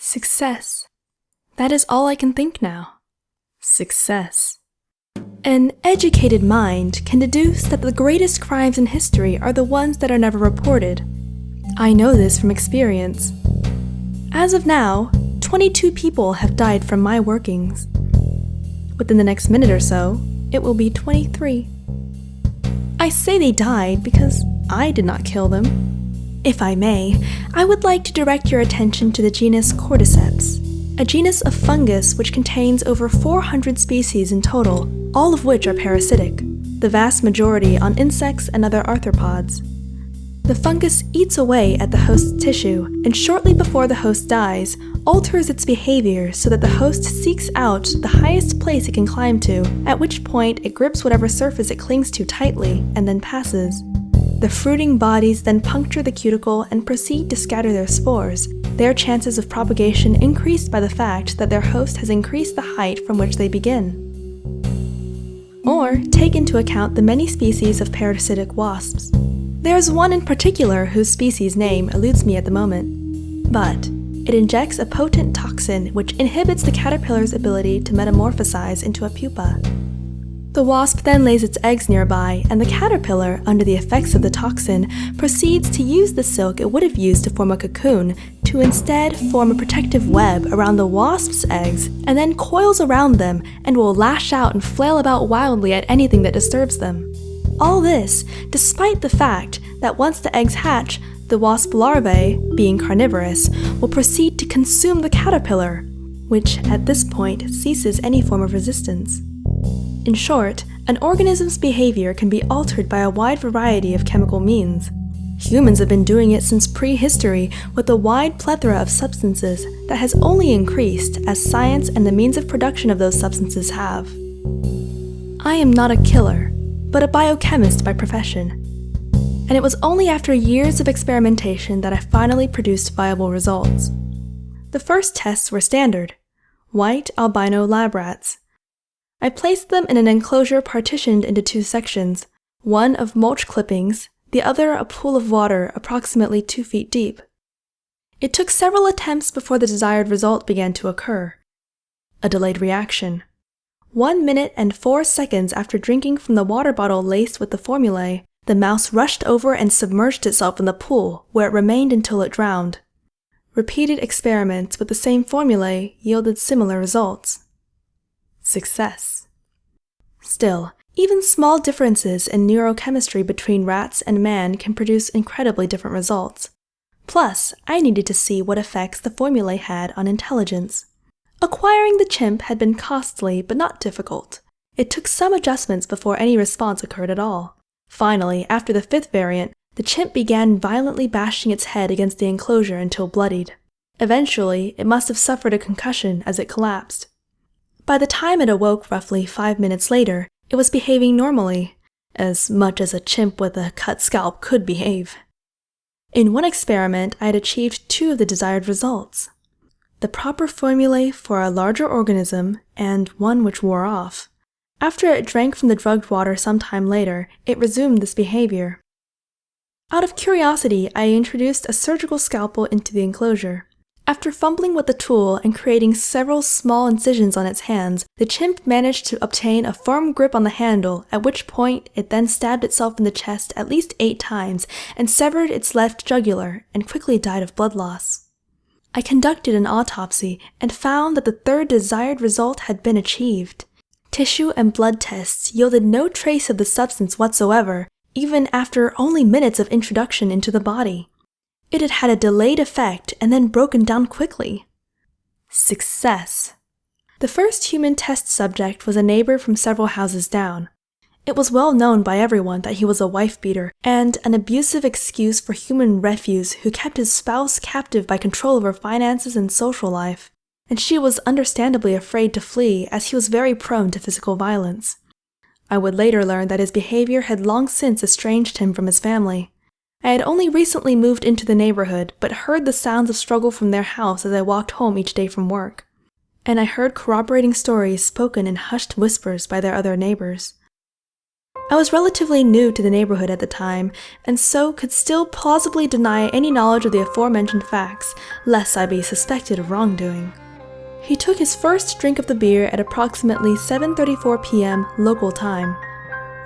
Success. That is all I can think now. Success. An educated mind can deduce that the greatest crimes in history are the ones that are never reported. I know this from experience. As of now, 22 people have died from my workings. Within the next minute or so, it will be 23. I say they died because I did not kill them. If I may, I would like to direct your attention to the genus Cordyceps, a genus of fungus which contains over 400 species in total, all of which are parasitic, the vast majority on insects and other arthropods. The fungus eats away at the host's tissue, and shortly before the host dies, alters its behavior so that the host seeks out the highest place it can climb to, at which point it grips whatever surface it clings to tightly, and then passes. The fruiting bodies then puncture the cuticle and proceed to scatter their spores, their chances of propagation increased by the fact that their host has increased the height from which they begin. Or take into account the many species of parasitic wasps. There's one in particular whose species name eludes me at the moment, but it injects a potent toxin which inhibits the caterpillar's ability to metamorphosize into a pupa. The wasp then lays its eggs nearby, and the caterpillar, under the effects of the toxin, proceeds to use the silk it would have used to form a cocoon to instead form a protective web around the wasp's eggs, and then coils around them and will lash out and flail about wildly at anything that disturbs them. All this, despite the fact that once the eggs hatch, the wasp larvae, being carnivorous, will proceed to consume the caterpillar, which at this point ceases any form of resistance. In short, an organism's behavior can be altered by a wide variety of chemical means. Humans have been doing it since prehistory with a wide plethora of substances that has only increased as science and the means of production of those substances have. I am not a killer, but a biochemist by profession. And it was only after years of experimentation that I finally produced viable results. The first tests were standard: white albino lab rats. I placed them in an enclosure partitioned into two sections, one of mulch clippings, the other a pool of water approximately 2 feet deep. It took several attempts before the desired result began to occur: a delayed reaction. 1 minute and 4 seconds after drinking from the water bottle laced with the formulae, the mouse rushed over and submerged itself in the pool, where it remained until it drowned. Repeated experiments with the same formulae yielded similar results. Success. Still, even small differences in neurochemistry between rats and man can produce incredibly different results. Plus, I needed to see what effects the formulae had on intelligence. Acquiring the chimp had been costly but not difficult. It took some adjustments before any response occurred at all. Finally, after the 5th variant, the chimp began violently bashing its head against the enclosure until bloodied. Eventually, it must have suffered a concussion as it collapsed. By the time it awoke roughly 5 minutes later, it was behaving normally, as much as a chimp with a cut scalp could behave. In one experiment, I had achieved 2 of the desired results: the proper formulae for a larger organism and one which wore off. After it drank from the drugged water some time later, it resumed this behavior. Out of curiosity, I introduced a surgical scalpel into the enclosure. After fumbling with the tool and creating several small incisions on its hands, the chimp managed to obtain a firm grip on the handle, at which point it then stabbed itself in the chest at least 8 times and severed its left jugular and quickly died of blood loss. I conducted an autopsy and found that the 3rd desired result had been achieved. Tissue and blood tests yielded no trace of the substance whatsoever, even after only minutes of introduction into the body. It had had a delayed effect and then broken down quickly. Success. The first human test subject was a neighbor from several houses down. It was well known by everyone that he was a wife-beater and an abusive excuse for human refuse who kept his spouse captive by control of her finances and social life, and she was understandably afraid to flee as he was very prone to physical violence. I would later learn that his behavior had long since estranged him from his family. I had only recently moved into the neighborhood, but heard the sounds of struggle from their house as I walked home each day from work. And I heard corroborating stories spoken in hushed whispers by their other neighbors. I was relatively new to the neighborhood at the time, and so could still plausibly deny any knowledge of the aforementioned facts, lest I be suspected of wrongdoing. He took his first drink of the beer at approximately 7:34 p.m. local time.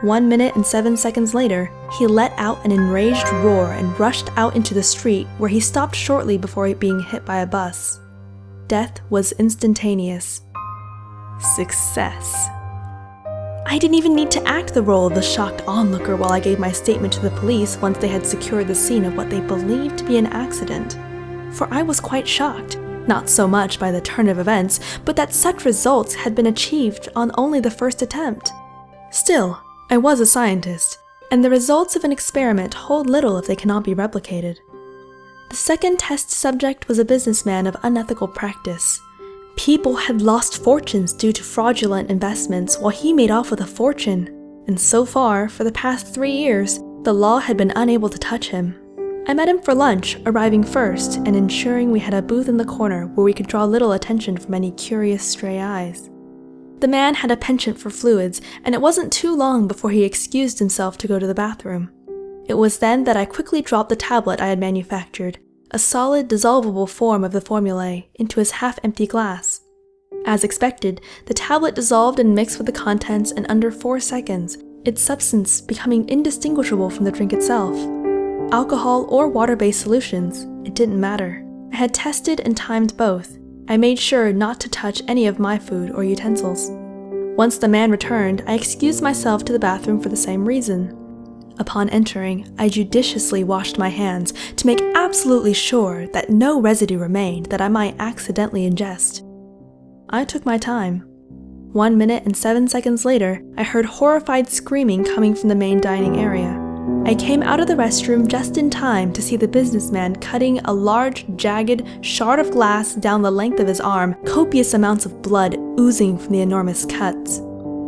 1 minute and 7 seconds later, he let out an enraged roar and rushed out into the street, where he stopped shortly before being hit by a bus. Death was instantaneous. Success. I didn't even need to act the role of the shocked onlooker while I gave my statement to the police once they had secured the scene of what they believed to be an accident. For I was quite shocked, not so much by the turn of events, but that such results had been achieved on only the first attempt. Still, I was a scientist, and the results of an experiment hold little if they cannot be replicated. The second test subject was a businessman of unethical practice. People had lost fortunes due to fraudulent investments while he made off with a fortune, and so far, for the past 3 years, the law had been unable to touch him. I met him for lunch, arriving first and ensuring we had a booth in the corner where we could draw little attention from any curious stray eyes. The man had a penchant for fluids, and it wasn't too long before he excused himself to go to the bathroom. It was then that I quickly dropped the tablet I had manufactured, a solid, dissolvable form of the formulae, into his half-empty glass. As expected, the tablet dissolved and mixed with the contents in under 4 seconds, its substance becoming indistinguishable from the drink itself. Alcohol or water-based solutions, it didn't matter. I had tested and timed both. I made sure not to touch any of my food or utensils. Once the man returned, I excused myself to the bathroom for the same reason. Upon entering, I judiciously washed my hands to make absolutely sure that no residue remained that I might accidentally ingest. I took my time. 1 minute and 7 seconds later, I heard horrified screaming coming from the main dining area. I came out of the restroom just in time to see the businessman cutting a large, jagged shard of glass down the length of his arm, copious amounts of blood oozing from the enormous cuts.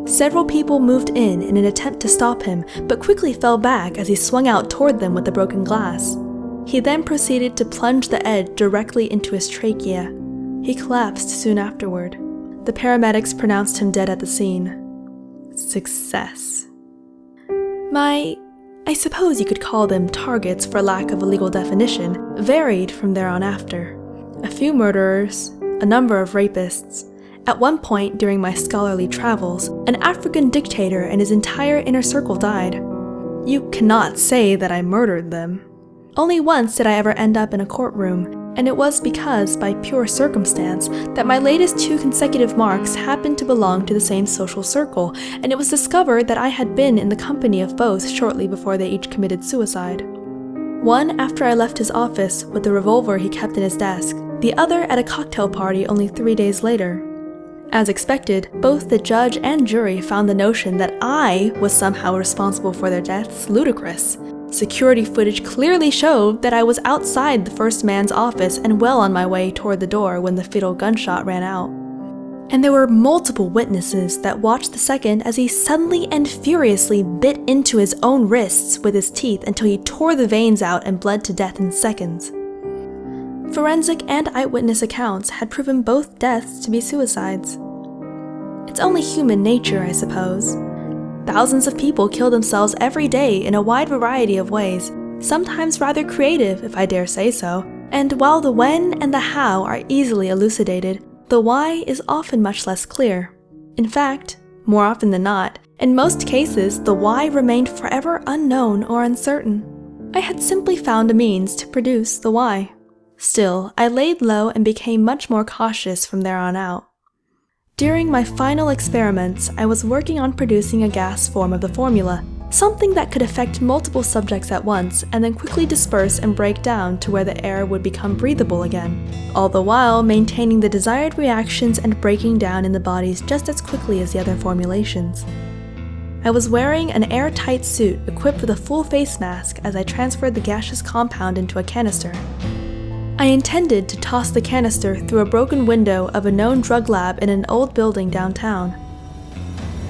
Several people moved in an attempt to stop him, but quickly fell back as he swung out toward them with the broken glass. He then proceeded to plunge the edge directly into his trachea. He collapsed soon afterward. The paramedics pronounced him dead at the scene. Success. I suppose you could call them targets for lack of a legal definition, varied from there on after. A few murderers, a number of rapists. At one point during my scholarly travels, an African dictator and his entire inner circle died. You cannot say that I murdered them. Only once did I ever end up in a courtroom, and it was because, by pure circumstance, that my latest 2 consecutive marks happened to belong to the same social circle, and it was discovered that I had been in the company of both shortly before they each committed suicide. One after I left his office with the revolver he kept in his desk, the other at a cocktail party only 3 days later. As expected, both the judge and jury found the notion that I was somehow responsible for their deaths ludicrous. Security footage clearly showed that I was outside the first man's office and well on my way toward the door when the fatal gunshot rang out. And there were multiple witnesses that watched the second as he suddenly and furiously bit into his own wrists with his teeth until he tore the veins out and bled to death in seconds. Forensic and eyewitness accounts had proven both deaths to be suicides. It's only human nature, I suppose. Thousands of people kill themselves every day in a wide variety of ways, sometimes rather creative, if I dare say so, and while the when and the how are easily elucidated, the why is often much less clear. In fact, more often than not, in most cases the why remained forever unknown or uncertain. I had simply found a means to produce the why. Still, I laid low and became much more cautious from there on out. During my final experiments, I was working on producing a gas form of the formula, something that could affect multiple subjects at once and then quickly disperse and break down to where the air would become breathable again, all the while maintaining the desired reactions and breaking down in the bodies just as quickly as the other formulations. I was wearing an airtight suit equipped with a full face mask as I transferred the gaseous compound into a canister. I intended to toss the canister through a broken window of a known drug lab in an old building downtown.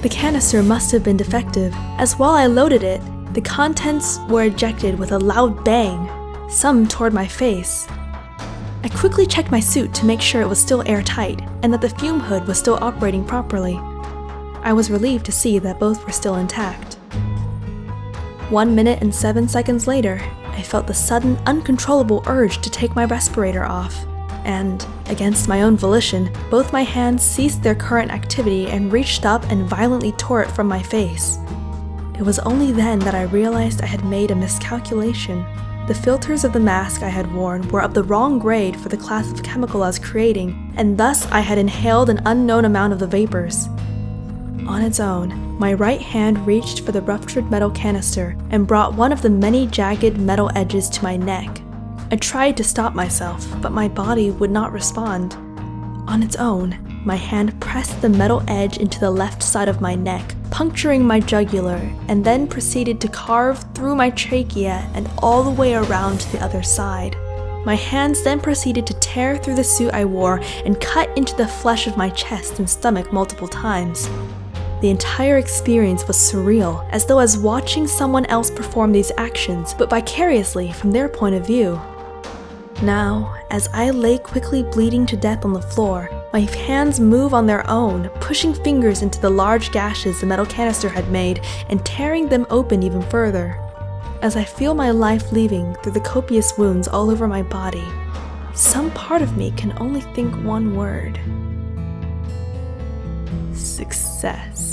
The canister must have been defective, as while I loaded it, the contents were ejected with a loud bang, some toward my face. I quickly checked my suit to make sure it was still airtight and that the fume hood was still operating properly. I was relieved to see that both were still intact. 1 minute and 7 seconds later, I felt the sudden, uncontrollable urge to take my respirator off. And, against my own volition, both my hands ceased their current activity and reached up and violently tore it from my face. It was only then that I realized I had made a miscalculation. The filters of the mask I had worn were of the wrong grade for the class of chemical I was creating, and thus I had inhaled an unknown amount of the vapors. On its own, my right hand reached for the ruptured metal canister and brought one of the many jagged metal edges to my neck. I tried to stop myself, but my body would not respond. On its own, my hand pressed the metal edge into the left side of my neck, puncturing my jugular, and then proceeded to carve through my trachea and all the way around to the other side. My hands then proceeded to tear through the suit I wore and cut into the flesh of my chest and stomach multiple times. The entire experience was surreal, as though I was watching someone else perform these actions, but vicariously from their point of view. Now, as I lay quickly bleeding to death on the floor, my hands move on their own, pushing fingers into the large gashes the metal canister had made and tearing them open even further. As I feel my life leaving through the copious wounds all over my body, some part of me can only think one word: success.